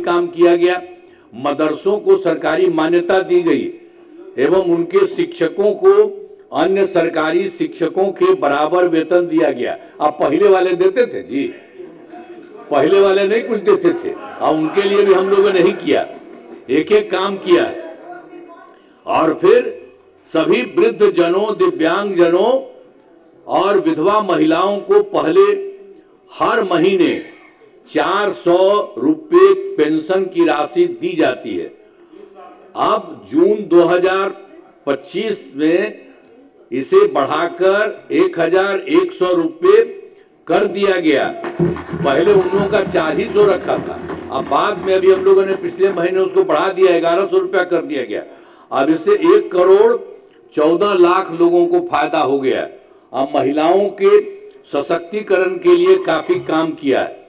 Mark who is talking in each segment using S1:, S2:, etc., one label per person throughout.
S1: काम किया गया। मदरसों को सरकारी मान्यता दी गई एवं उनके शिक्षकों को अन्य सरकारी शिक्षकों के बराबर वेतन दिया गया। अब पहले वाले देते थे जी, पहले वाले नहीं कुछ देते थे, अब उनके लिए भी हम लोगों ने नहीं किया, एक एक काम किया। और फिर सभी वृद्ध जनों, दिव्यांग जनों और विधवा महिलाओं को पहले हर महीने 400 रुपये पेंशन की राशि दी जाती है। अब जून 2025 में इसे बढ़ाकर 1100 रुपये कर दिया गया। पहले उन लोगों का 400 रखा था, अब बाद में अभी हम लोगों ने पिछले महीने उसको बढ़ा दिया, 1100 रुपया कर दिया गया। अब इससे 1 करोड़ 14 लाख लोगों को फायदा हो गया। अब महिलाओं के सशक्तिकरण के लिए काफी काम किया है।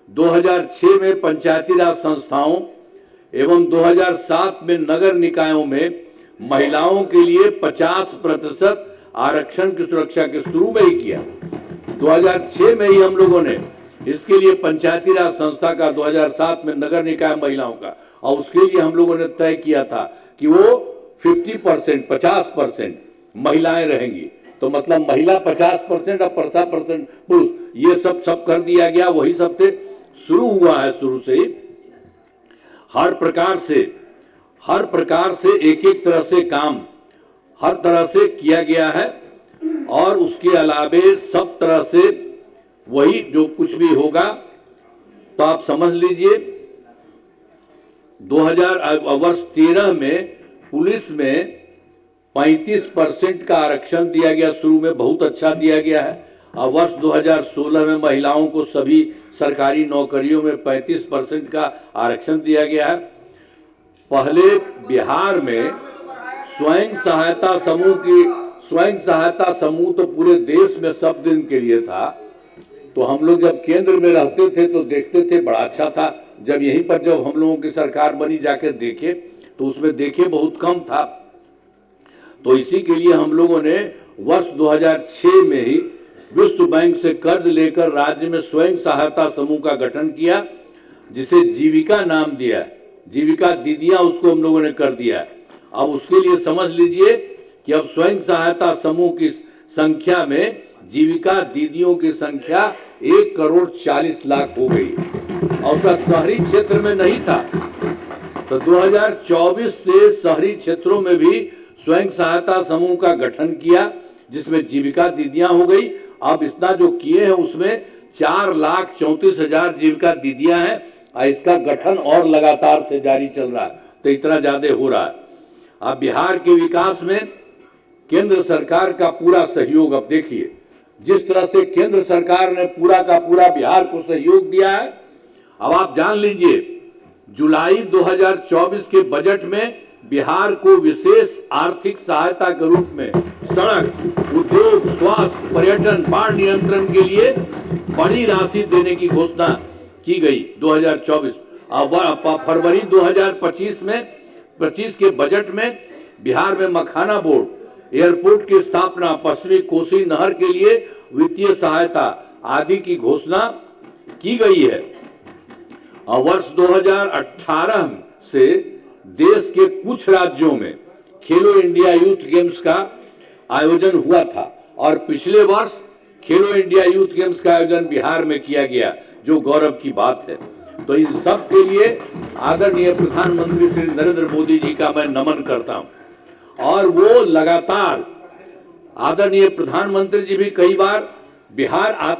S1: 2006 में पंचायती राज संस्थाओं एवं 2007 में नगर निकायों में महिलाओं के लिए 50% आरक्षण की सुरक्षा के शुरू में ही किया। 2006 में ही हम लोगों ने इसके लिए पंचायती राज संस्था का, 2007 में नगर निकाय महिलाओं का, और उसके लिए हम लोगों ने तय किया था कि वो 50% महिलाएं रहेंगी। तो मतलब महिला 50% और 50% पुरुष, ये सब कर दिया गया। वही सब से शुरू हुआ है, शुरू से ही हर प्रकार से एक एक तरह से काम हर तरह से किया गया है। और उसके अलावे सब तरह से वही जो कुछ भी होगा, तो आप समझ लीजिए 2013 में पुलिस में 35% का आरक्षण दिया गया, शुरू में बहुत अच्छा दिया गया है। अब वर्ष 2016 में महिलाओं को सभी सरकारी नौकरियों में 35% का आरक्षण दिया गया है। पहले बिहार में स्वयं सहायता समूह तो पूरे देश में सब दिन के लिए था। तो हम लोग जब केंद्र में रहते थे तो देखते थे, बड़ा अच्छा था। जब यहीं पर जब हम लोगों की सरकार बनी जाके देखे तो उसमें देखे बहुत कम था। तो इसी के लिए हम लोगों ने वर्ष 2006 में ही विश्व बैंक से कर्ज लेकर राज्य में स्वयं सहायता समूह का गठन किया, जिसे जीविका नाम दिया। जीविका दीदियां उसको हम लोगों ने कर दिया। अब उसके लिए समझ लीजिए कि अब स्वयं सहायता समूह की संख्या में जीविका दीदियों की संख्या 1 करोड़ 40 लाख हो गई, और उसका शहरी क्षेत्र में नहीं था। तो 2024 से शहरी क्षेत्रों में भी स्वयं सहायता समूह का गठन किया, जिसमें जीविका दीदियां हो गई। अब इतना जो किए हैं उसमें 4,34,000 जीविका दीदियां हैं, और इसका गठन और लगातार से जारी चल रहा है। तो इतना ज्यादा हो रहा है। अब बिहार के विकास में केंद्र सरकार का पूरा सहयोग, अब देखिए जिस तरह से केंद्र सरकार ने पूरा का पूरा बिहार को सहयोग दिया है। अब आप जान लीजिए जुलाई 2024 के बजट में बिहार को विशेष आर्थिक सहायता के रूप में सड़क, उद्योग, स्वास्थ्य, पर्यटन, बाढ़ नियंत्रण के लिए बड़ी राशि देने की घोषणा की गई 2024। अब फरवरी 2025 के बजट में बिहार में मखाना बोर्ड, एयरपोर्ट की स्थापना, पश्चिमी कोसी नहर के लिए वित्तीय सहायता आदि की घोषणा की गई है। और वर्ष 2018 से देश के कुछ राज्यों में खेलो इंडिया यूथ गेम्स का आयोजन हुआ था, और पिछले वर्ष खेलो इंडिया यूथ गेम्स का आयोजन बिहार में किया गया, जो गौरव की बात है। तो इन सब के लिए आदरणीय प्रधानमंत्री श्री नरेंद्र मोदी जी का मैं नमन करता हूं। और वो लगातार, आदरणीय प्रधानमंत्री जी भी कई बार बिहार आते